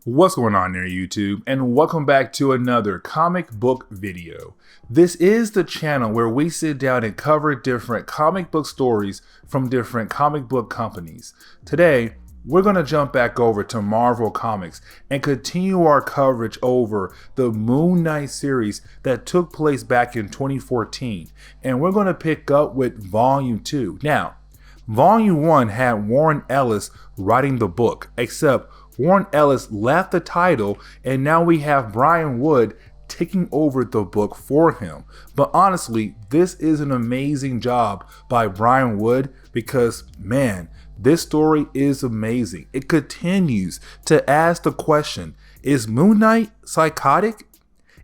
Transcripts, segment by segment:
What's going on there, YouTube, and welcome back to another comic book video. This is the channel where we sit down and cover different comic book stories from different comic book companies. Today, we're going to jump back over to Marvel Comics and continue our coverage over the Moon Knight series that took place back in 2014, and we're going to pick up with Volume 2. Now, Volume 1 had Warren Ellis writing the book, except Warren Ellis left the title, and now we have Brian Wood taking over the book for him. But honestly, this is an amazing job by Brian Wood because, man, this story is amazing. It continues to ask the question, is Moon Knight psychotic?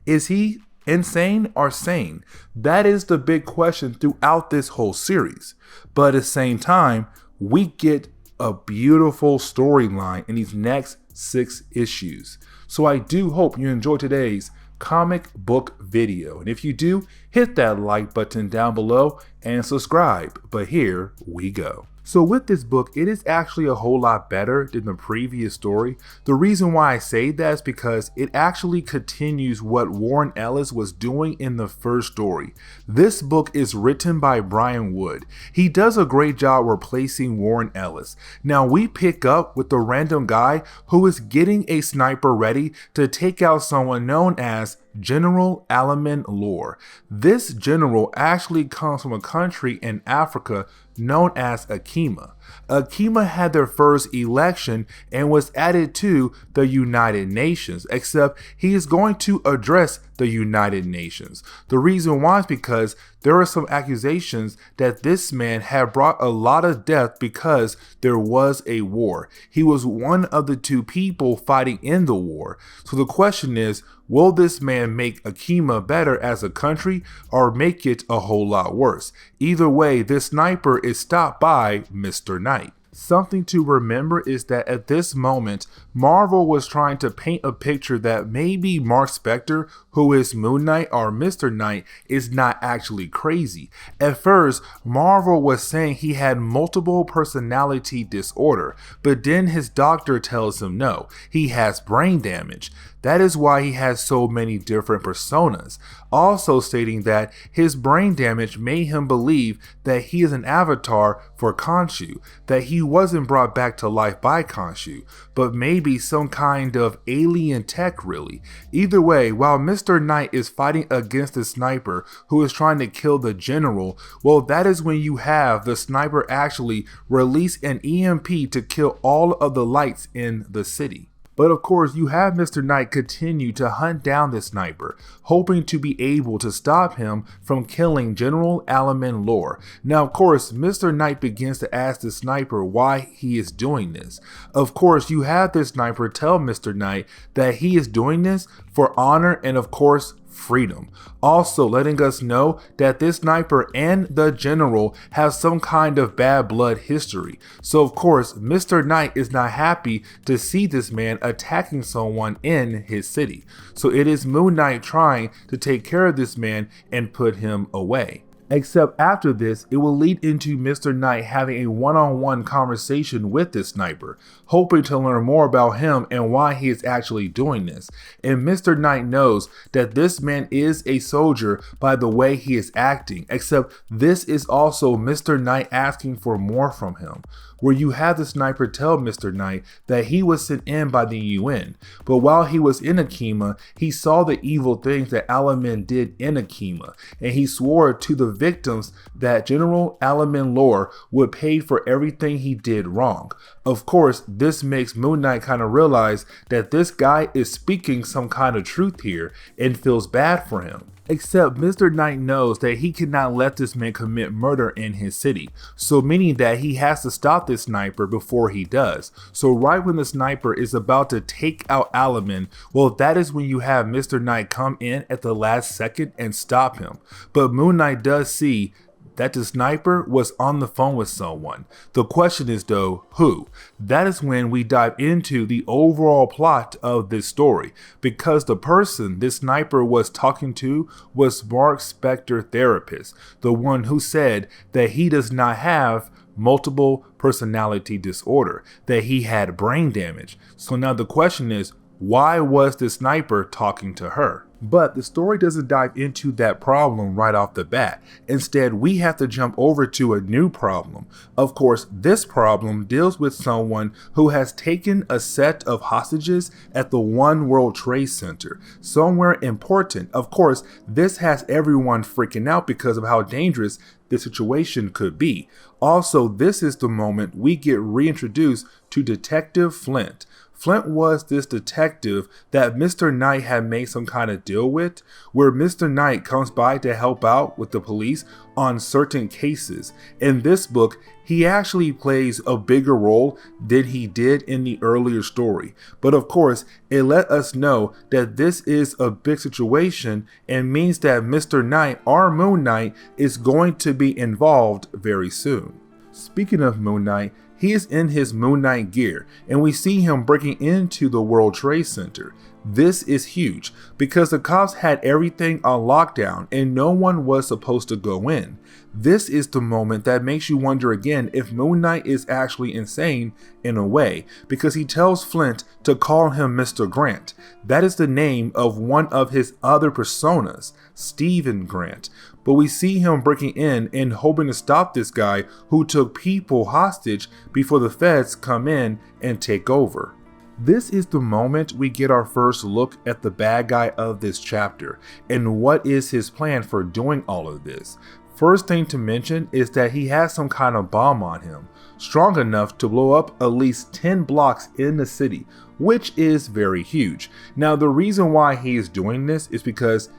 Is he insane or sane? That is the big question throughout this whole series. But at the same time, we get a beautiful storyline in these next 6 issues. So I do hope you enjoy today's comic book video. And if you do, hit that like button down below and subscribe. But here we go. So with this book, it is actually a whole lot better than the previous story. The reason why I say that is because it actually continues what Warren Ellis was doing in the first story. This book is written by Brian Wood. He does a great job replacing Warren Ellis. Now we pick up with the random guy who is getting a sniper ready to take out someone known as General Alaman Lore. This general actually comes from a country in Africa known as Akima. Akima had their first election and was added to the United Nations, except he is going to address the United Nations. The reason why is because there are some accusations that this man had brought a lot of death because there was a war. He was one of the 2 people fighting in the war. So the question is, will this man make Akima better as a country or make it a whole lot worse? Either way, this sniper is stopped by Mr. Knight. Something to remember is that at this moment, Marvel was trying to paint a picture that maybe Marc Spector, who is Moon Knight or Mr. Knight, is not actually crazy. At first, Marvel was saying he had multiple personality disorder, but then his doctor tells him no, he has brain damage. That is why he has so many different personas. Also stating that his brain damage made him believe that he is an avatar for Khonshu, that he wasn't brought back to life by Khonshu, but maybe some kind of alien tech really. Either way, while Mr. Knight is fighting against the sniper who is trying to kill the general, well, that is when you have the sniper actually release an EMP to kill all of the lights in the city. But of course, you have Mr. Knight continue to hunt down the sniper, hoping to be able to stop him from killing General Alaman Lore. Now, of course, Mr. Knight begins to ask the sniper why he is doing this. Of course, you have the sniper tell Mr. Knight that he is doing this for honor and, of course, freedom. Also letting us know that this sniper and the general have some kind of bad blood history. So of course, Mr. Knight is not happy to see this man attacking someone in his city. So it is Moon Knight trying to take care of this man and put him away. Except after this, it will lead into Mr. Knight having a one-on-one conversation with this sniper, hoping to learn more about him and why he is actually doing this. And Mr. Knight knows that this man is a soldier by the way he is acting, except this is also Mr. Knight asking for more from him, where you have the sniper tell Mr. Knight that he was sent in by the UN, but while he was in Akima, he saw the evil things that Alaman did in Akima, and he swore to the victims that General Alaman Lore would pay for everything he did wrong. Of course, this makes Moon Knight kind of realize that this guy is speaking some kind of truth here and feels bad for him. Except Mr. Knight knows that he cannot let this man commit murder in his city, so meaning that he has to stop this sniper before he does. So right when the sniper is about to take out Alaman, well, that is when you have Mr. Knight come in at the last second and stop him. But Moon Knight does see that the sniper was on the phone with someone. The question is though, who? That is when we dive into the overall plot of this story, because the person this sniper was talking to was Marc Spector therapist, the one who said that he does not have multiple personality disorder, that he had brain damage. So now the question is, Why was the sniper talking to her? But the story doesn't dive into that problem right off the bat. Instead, we have to jump over to a new problem. Of course, this problem deals with someone who has taken a set of hostages at the One World Trade Center, somewhere important. Of course, this has everyone freaking out because of how dangerous the situation could be. Also, this is the moment we get reintroduced to Detective Flint. Flint was this detective that Mr. Knight had made some kind of deal with, where Mr. Knight comes by to help out with the police on certain cases. In this book, he actually plays a bigger role than he did in the earlier story. But of course, it let us know that this is a big situation and means that Mr. Knight, or Moon Knight, is going to be involved very soon. Speaking of Moon Knight, he is in his Moon Knight gear, and we see him breaking into the World Trade Center. This is huge because the cops had everything on lockdown and no one was supposed to go in. This is the moment that makes you wonder again if Moon Knight is actually insane in a way, because he tells Flint to call him Mr. Grant. That is the name of one of his other personas, Stephen Grant. But we see him breaking in and hoping to stop this guy who took people hostage before the feds come in and take over. This is the moment we get our first look at the bad guy of this chapter and what is his plan for doing all of this. First thing to mention is that he has some kind of bomb on him, strong enough to blow up at least 10 blocks in the city, which is very huge. Now, the reason why he is doing this is because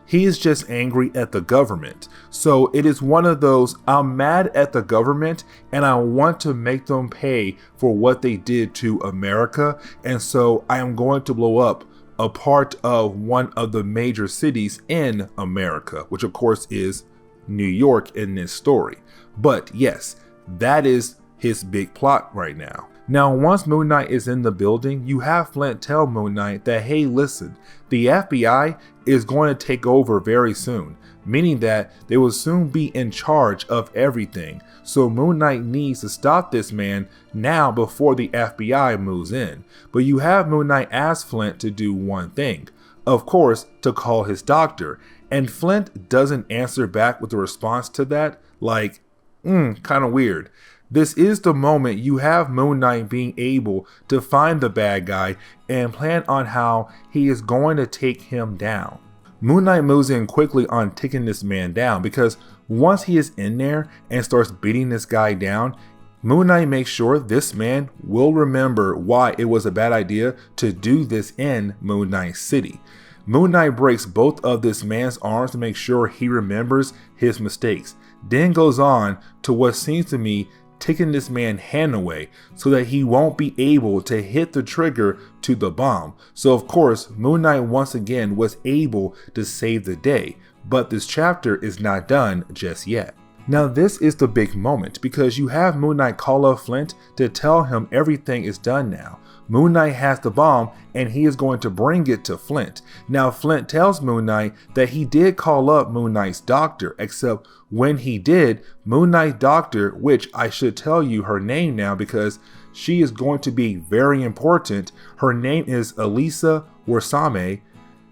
he is just angry at the government. So it is one of those, I'm mad at the government and I want to make them pay for what they did to America. And so I am going to blow up a part of one of the major cities in America, which of course is New York in this story. But yes, that is his big plot right now. Now, once Moon Knight is in the building, you have Flint tell Moon Knight that, hey, listen, the FBI is going to take over very soon, meaning that they will soon be in charge of everything. So Moon Knight needs to stop this man now before the FBI moves in. But you have Moon Knight ask Flint to do one thing, of course, to call his doctor. And Flint doesn't answer back with a response to that, like, kind of weird. This is the moment you have Moon Knight being able to find the bad guy and plan on how he is going to take him down. Moon Knight moves in quickly on taking this man down because once he is in there and starts beating this guy down, Moon Knight makes sure this man will remember why it was a bad idea to do this in Moon Knight City. Moon Knight breaks both of this man's arms to make sure he remembers his mistakes, then goes on to what seems to me taking this man's hand away so that he won't be able to hit the trigger to the bomb. So of course, Moon Knight once again was able to save the day, but this chapter is not done just yet. Now this is the big moment because you have Moon Knight call up Flint to tell him everything is done now. Moon Knight has the bomb and he is going to bring it to Flint. Now Flint tells Moon Knight that he did call up Moon Knight's doctor, except when he did, Moon Knight's doctor, which I should tell you her name now because she is going to be very important. Her name is Elisa Warsame.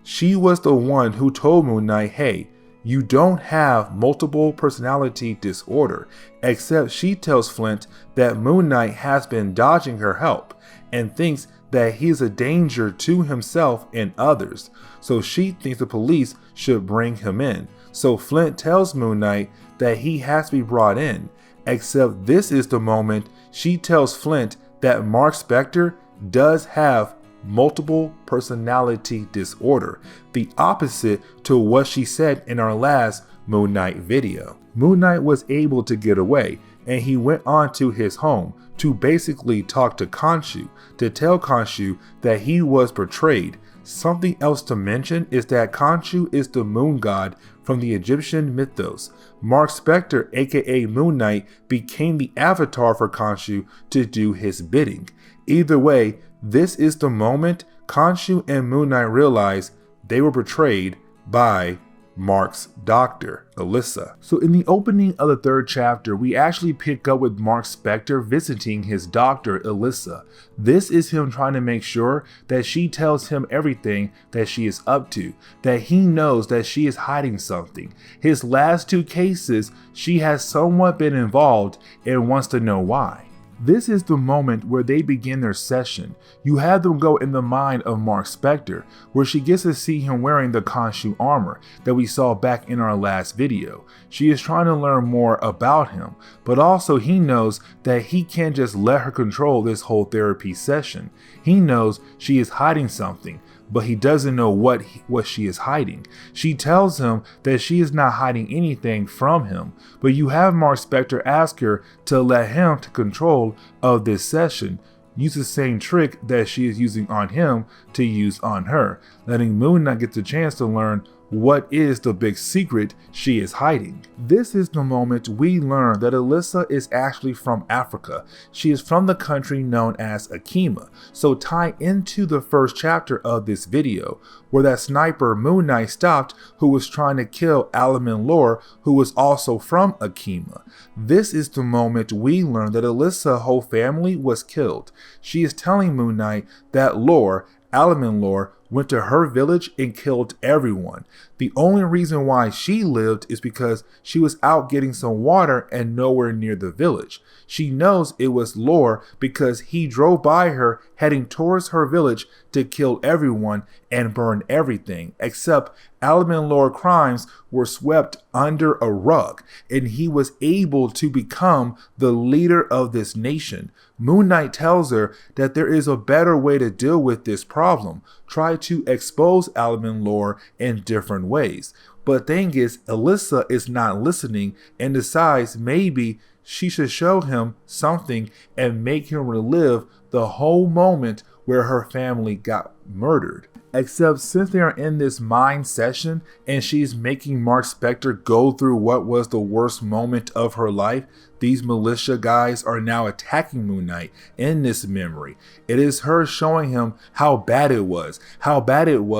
She was the one who told Moon Knight, hey, you don't have multiple personality disorder, except she tells Flint that Moon Knight has been dodging her help and thinks that he is a danger to himself and others. So she thinks the police should bring him in. So Flint tells Moon Knight that he has to be brought in, except this is the moment she tells Flint that Marc Spector does have multiple personality disorder, the opposite to what she said in our last Moon Knight video. Moon Knight was able to get away and he went on to his home to basically talk to Khonshu, to tell Khonshu that he was betrayed. Something else to mention is that Khonshu is the moon god from the Egyptian mythos. Marc Spector, aka Moon Knight, became the avatar for Khonshu to do his bidding. Either way, this is the moment Khonshu and Moon Knight realize they were betrayed by Marc's doctor, Alyssa. So in the opening of the third chapter, we actually pick up with Marc Spector visiting his doctor, Alyssa. This is him trying to make sure that she tells him everything that she is up to, that he knows that she is hiding something. His last two cases, she has somewhat been involved and wants to know why. This is the moment where they begin their session. You have them go in the mind of Marc Spector, where she gets to see him wearing the Khonshu armor that we saw back in our last video. She is trying to learn more about him, but also he knows that he can't just let her control this whole therapy session. He knows she is hiding something, but he doesn't know what she is hiding. She tells him that she is not hiding anything from him, but you have Marc Spector ask her to let him take control of this session. Use the same trick that she is using on him to use on her, letting Moon Knight get the chance to learn what is the big secret she is hiding. This is the moment we learn that Alyssa is actually from Africa. She is from the country known as Akima. So tie into the first chapter of this video, where that sniper Moon Knight stopped who was trying to kill Alamin Lore, who was also from Akima. This is the moment we learn that Alyssa's whole family was killed. She is telling Moon Knight that Lore, Alamin Lore, went to her village and killed everyone. The only reason why she lived is because she was out getting some water and nowhere near the village. She knows it was Lore because he drove by her heading towards her village to kill everyone and burn everything, except Alamin Lore crimes were swept under a rug, and he was able to become the leader of this nation. Moon Knight tells her that there is a better way to deal with this problem. Try to expose Alamin Lore in different ways. But thing is, Alyssa is not listening and decides maybe she should show him something and make him relive the whole moment where her family got murdered. Except since they are in this mind session and she's making Marc Spector go through what was the worst moment of her life, these militia guys are now attacking Moon Knight in this memory. It is her showing him how bad it was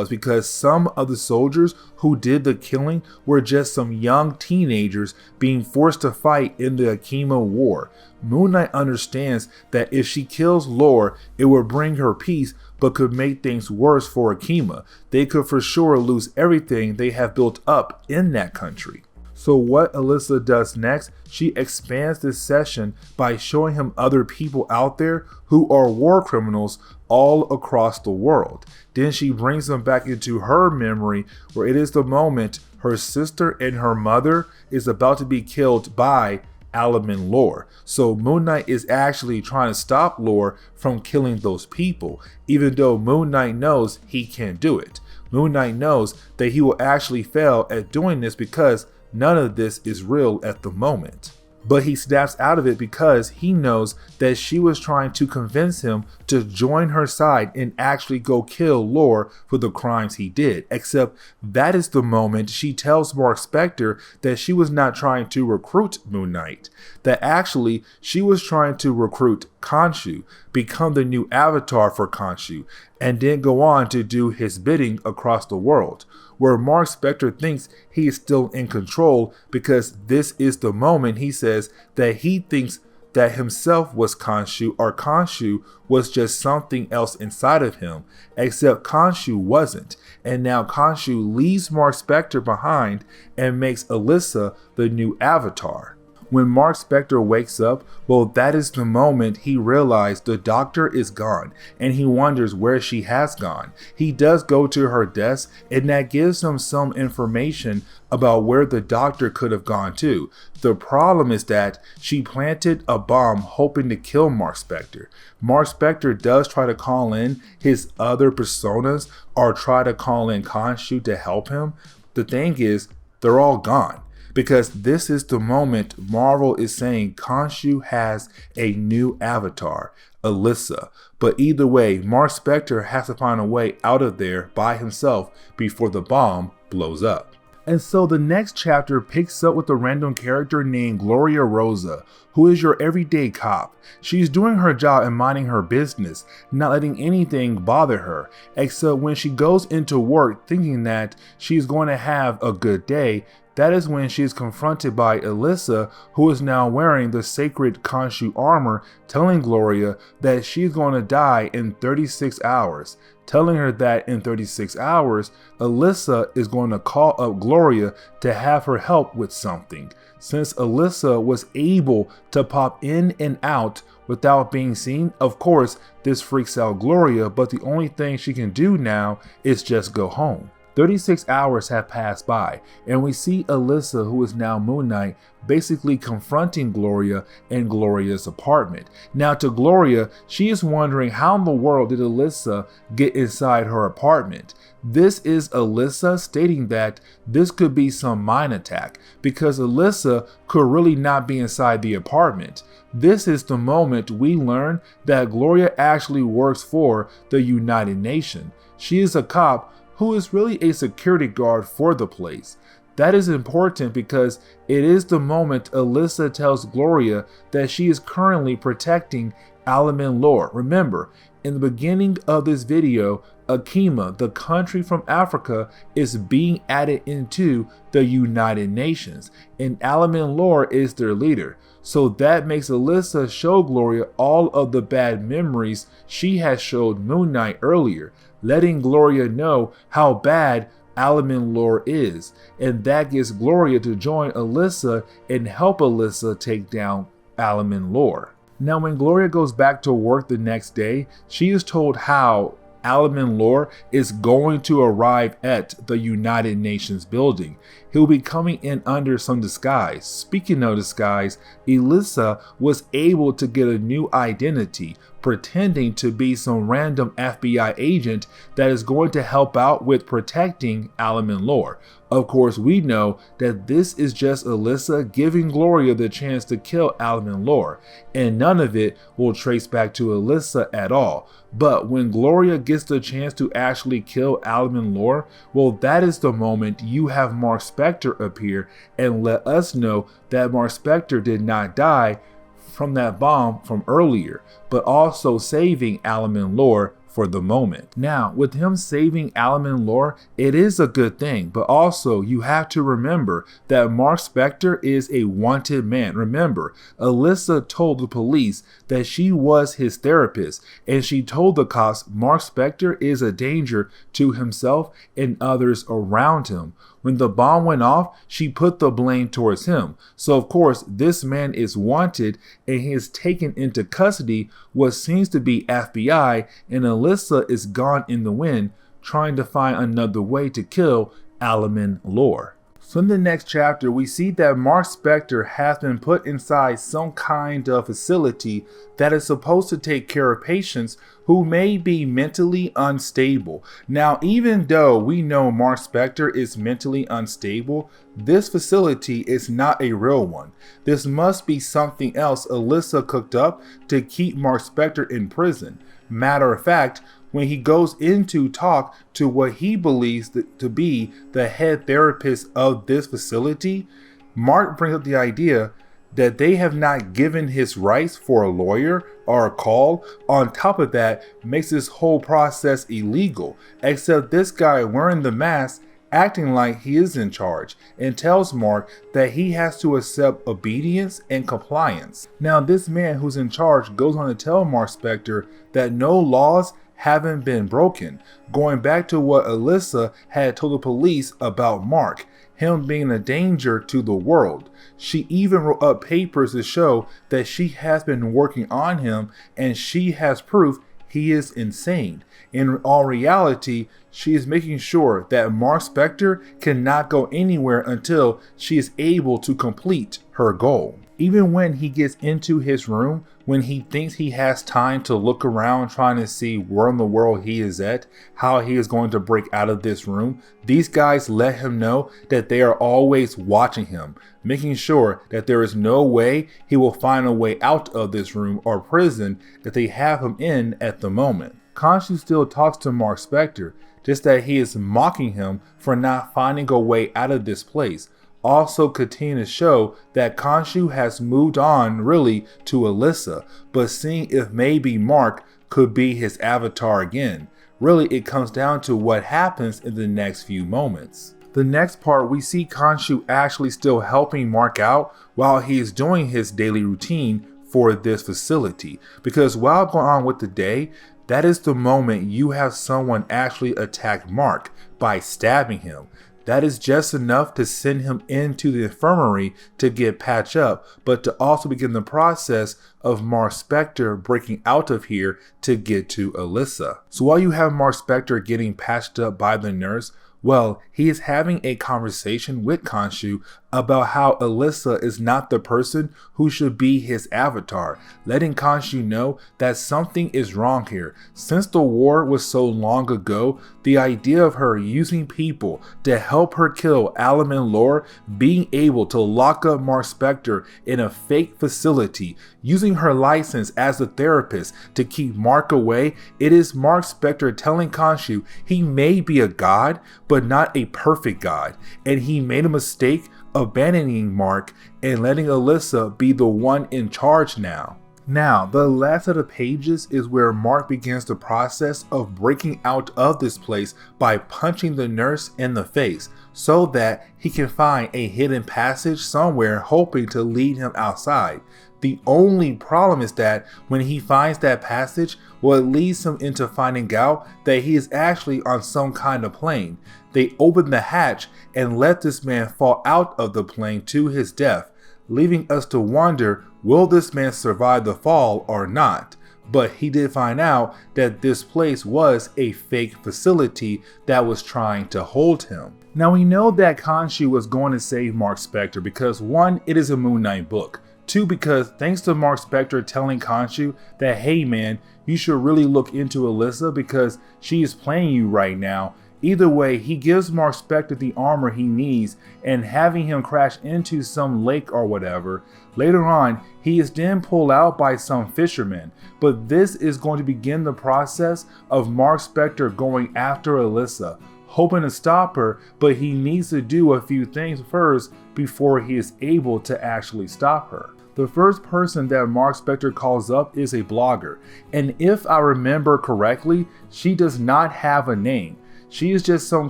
because some of the soldiers who did the killing were just some young teenagers being forced to fight in the Akima War. Moon Knight understands that if she kills Lore, it will bring her peace, but could make things worse for Akima. They could for sure lose everything they have built up in that country. So what Alyssa does next, she expands this session by showing him other people out there who are war criminals all across the world. Then she brings them back into her memory, where it is the moment her sister and her mother is about to be killed by Alamin Lore. So Moon Knight is actually trying to stop Lore from killing those people, even though Moon Knight knows he can't do it. Moon Knight knows that he will actually fail at doing this because none of this is real at the moment. But he snaps out of it because he knows that she was trying to convince him to join her side and actually go kill Lore for the crimes he did. Except that is the moment she tells Marc Spector that she was not trying to recruit Moon Knight. That actually she was trying to recruit Khonshu, become the new avatar for Khonshu, and then go on to do his bidding across the world. Where Marc Spector thinks he is still in control because this is the moment he says that he thinks that himself was Khonshu, or Khonshu was just something else inside of him, except Khonshu wasn't. And now Khonshu leaves Marc Spector behind and makes Alyssa the new avatar. When Marc Spector wakes up, well, that is the moment he realized the doctor is gone, and he wonders where she has gone. He does go to her desk, and that gives him some information about where the doctor could have gone to. The problem is that she planted a bomb hoping to kill Marc Spector. Marc Spector does try to call in his other personas or try to call in Khonshu to help him. The thing is, they're all gone. Because this is the moment Marvel is saying Khonshu has a new avatar, Alyssa. But either way, Marc Spector has to find a way out of there by himself before the bomb blows up. And so the next chapter picks up with a random character named Gloria Rosa, who is your everyday cop. She's doing her job and minding her business, not letting anything bother her, except when she goes into work thinking that she's going to have a good day. That is when she is confronted by Alyssa, who is now wearing the sacred Khonshu armor, telling Gloria that she's going to die in 36 hours. Telling her that in 36 hours, Alyssa is going to call up Gloria to have her help with something. Since Alyssa was able to pop in and out without being seen, of course, this freaks out Gloria, but the only thing she can do now is just go home. 36 hours have passed by, and we see Alyssa, who is now Moon Knight, basically confronting Gloria in Gloria's apartment. Now to Gloria, she is wondering how in the world did Alyssa get inside her apartment. This is Alyssa stating that this could be some mind attack, because Alyssa could really not be inside the apartment. This is the moment we learn that Gloria actually works for the United Nations. She is a cop who is really a security guard for the place. That is important because it is the moment Alyssa tells Gloria that she is currently protecting Alamin Lore. Remember, in the beginning of this video, Akima, the country from Africa, is being added into the United Nations, and Alamin Lore is their leader. So that makes Alyssa show Gloria all of the bad memories she has showed Moon Knight earlier, letting Gloria know how bad Alamin Lore is, and that gets Gloria to join Alyssa and help Alyssa take down Alamin Lore. Now when Gloria goes back to work the next day, she is told how Alamin Lore is going to arrive at the United Nations building. He'll be coming in under some disguise. Speaking of disguise, Alyssa was able to get a new identity, pretending to be some random FBI agent that is going to help out with protecting Alamin Lore. Of course, we know that this is just Alyssa giving Gloria the chance to kill Alamin Lore, and none of it will trace back to Alyssa at all. But when Gloria gets the chance to actually kill Alamin Lore, well, that is the moment you have Marc Spector appear and let us know that Marc Spector did not die from that bomb from earlier, but also saving Alamin Lore for the moment. Now, with him saving Alamin Lore, it is a good thing, but also you have to remember that Marc Spector is a wanted man. Remember, Alyssa told the police that she was his therapist, and she told the cops Marc Spector is a danger to himself and others around him. When the bomb went off, she put the blame towards him. So of course, this man is wanted and he is taken into custody, what seems to be FBI, and Alyssa is gone in the wind, trying to find another way to kill Alamin Lore. So in the next chapter, we see that Marc Spector has been put inside some kind of facility that is supposed to take care of patients who may be mentally unstable. Now, even though we know Marc Spector is mentally unstable, this facility is not a real one. This must be something else Alyssa cooked up to keep Marc Spector in prison. Matter of fact, when he goes in to talk to what he believes to be the head therapist of this facility, Marc brings up the idea that they have not given his rights for a lawyer or a call. On top of that, makes this whole process illegal, except this guy wearing the mask acting like he is in charge, and tells Marc that he has to accept obedience and compliance. Now this man who's in charge goes on to tell Marc Spector that no laws haven't been broken, going back to what Alyssa had told the police about Marc, him being a danger to the world. She even wrote up papers to show that she has been working on him and she has proof he is insane. In all reality, she is making sure that Marc Spector cannot go anywhere until she is able to complete her goal. Even when he gets into his room, when he thinks he has time to look around trying to see where in the world he is at, how he is going to break out of this room, these guys let him know that they are always watching him, making sure that there is no way he will find a way out of this room or prison that they have him in at the moment. Khonshu still talks to Marc Spector, just that he is mocking him for not finding a way out of this place. Also continue to show that Khonshu has moved on really to Alyssa, but seeing if maybe Marc could be his avatar again. Really, it comes down to what happens in the next few moments. The next part, we see Khonshu actually still helping Marc out while he is doing his daily routine for this facility. Because while going on with the day, that is the moment you have someone actually attack Marc by stabbing him. That is just enough to send him into the infirmary to get patched up, but to also begin the process of Marc Spector breaking out of here to get to Alyssa. So while you have Marc Spector getting patched up by the nurse, well, he is having a conversation with Khonshu about how Alyssa is not the person who should be his avatar, letting Khonshu know that something is wrong here. Since the war was so long ago, the idea of her using people to help her kill Alan and Laura, being able to lock up Marc Spector in a fake facility, using her license as a therapist to keep Marc away, it is Marc Spector telling Khonshu he may be a god, but not a perfect god, and he made a mistake abandoning Marc and letting Alyssa be the one in charge now. Now, the last of the pages is where Marc begins the process of breaking out of this place by punching the nurse in the face so that he can find a hidden passage somewhere, hoping to lead him outside. The only problem is that when he finds that passage, well, it leads him into finding out that he is actually on some kind of plane. They open the hatch and let this man fall out of the plane to his death, leaving us to wonder, will this man survive the fall or not? But he did find out that this place was a fake facility that was trying to hold him. Now we know that Khonshu was going to save Marc Spector because 1, it is a Moon Knight book. 2, because thanks to Marc Spector telling Khonshu that, hey man, you should really look into Alyssa because she is playing you right now. Either way, he gives Marc Spector the armor he needs, and having him crash into some lake or whatever. Later on, he is then pulled out by some fishermen, but this is going to begin the process of Marc Spector going after Alyssa, hoping to stop her, but he needs to do a few things first before he is able to actually stop her. The first person that Marc Spector calls up is a blogger, and if I remember correctly, she does not have a name. She is just some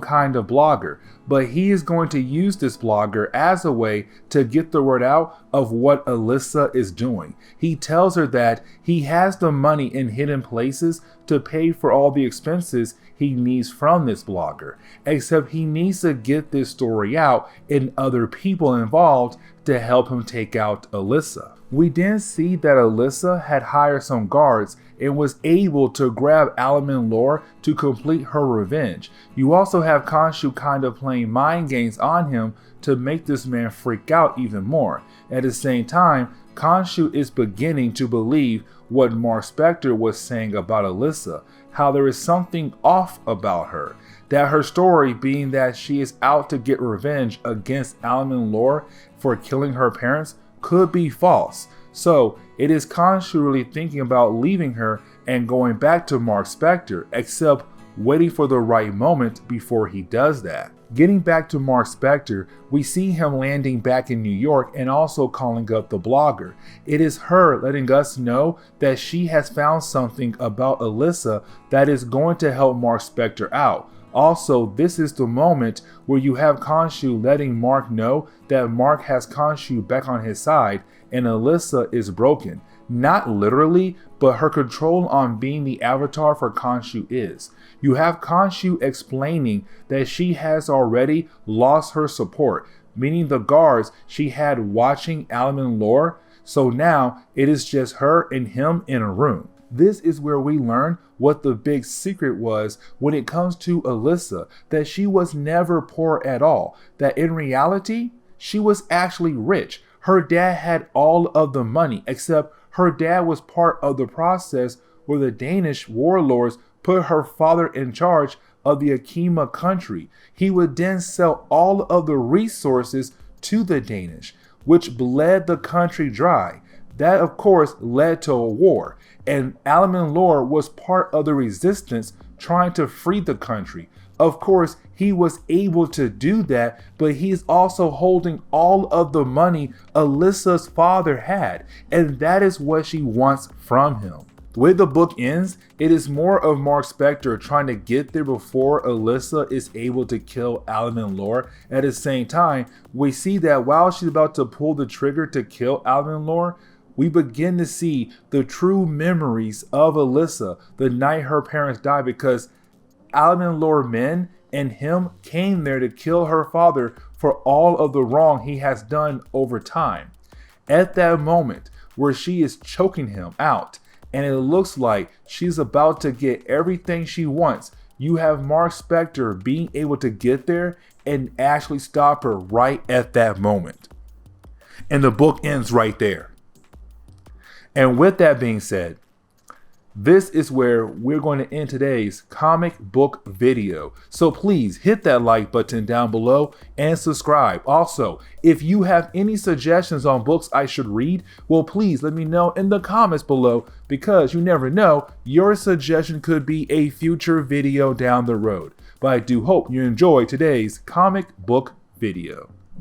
kind of blogger, but he is going to use this blogger as a way to get the word out of what Alyssa is doing. He tells her that he has the money in hidden places to pay for all the expenses he needs from this blogger, except he needs to get this story out and other people involved to help him take out Alyssa. We then see that Alyssa had hired some guards and was able to grab Alan and Laura to complete her revenge. You also have Khonshu kind of playing mind games on him to make this man freak out even more. At the same time, Khonshu is beginning to believe what Marc Spector was saying about Alyssa, how there is something off about her, that her story being that she is out to get revenge against Alan and Laura for killing her parents could be false. So it is Khonshu really thinking about leaving her and going back to Marc Spector, except waiting for the right moment before he does that. Getting back to Marc Spector, we see him landing back in New York and also calling up the blogger. It is her letting us know that she has found something about Alyssa that is going to help Marc Spector out. Also, this is the moment where you have Khonshu letting Marc know that Marc has Khonshu back on his side and Alyssa is broken. Not literally, but her control on being the avatar for Khonshu is. You have Khonshu explaining that she has already lost her support, meaning the guards she had watching Alan and Laura, so now it is just her and him in a room. This is where we learn what the big secret was when it comes to Alyssa, that she was never poor at all, that in reality, she was actually rich. Her dad had all of the money, except her dad was part of the process where the Danish warlords put her father in charge of the Akima country. He would then sell all of the resources to the Danish, which bled the country dry. That, of course, led to a war, and Alamin Lor was part of the resistance trying to free the country. Of course, he was able to do that, but he's also holding all of the money Alyssa's father had, and that is what she wants from him. The way the book ends, it is more of Marc Spector trying to get there before Alyssa is able to kill Alamin Lor. At the same time, we see that while she's about to pull the trigger to kill Alamin Lor, we begin to see the true memories of Alyssa the night her parents died, because Alamin Lor men and him came there to kill her father for all of the wrong he has done over time. At that moment where she is choking him out, and it looks like she's about to get everything she wants, you have Marc Spector being able to get there and actually stop her right at that moment. And the book ends right there. And with that being said, this is where we're going to end today's comic book video. So please hit that like button down below and subscribe. Also, if you have any suggestions on books I should read, well, please let me know in the comments below, because you never know, your suggestion could be a future video down the road. But I do hope you enjoyed today's comic book video.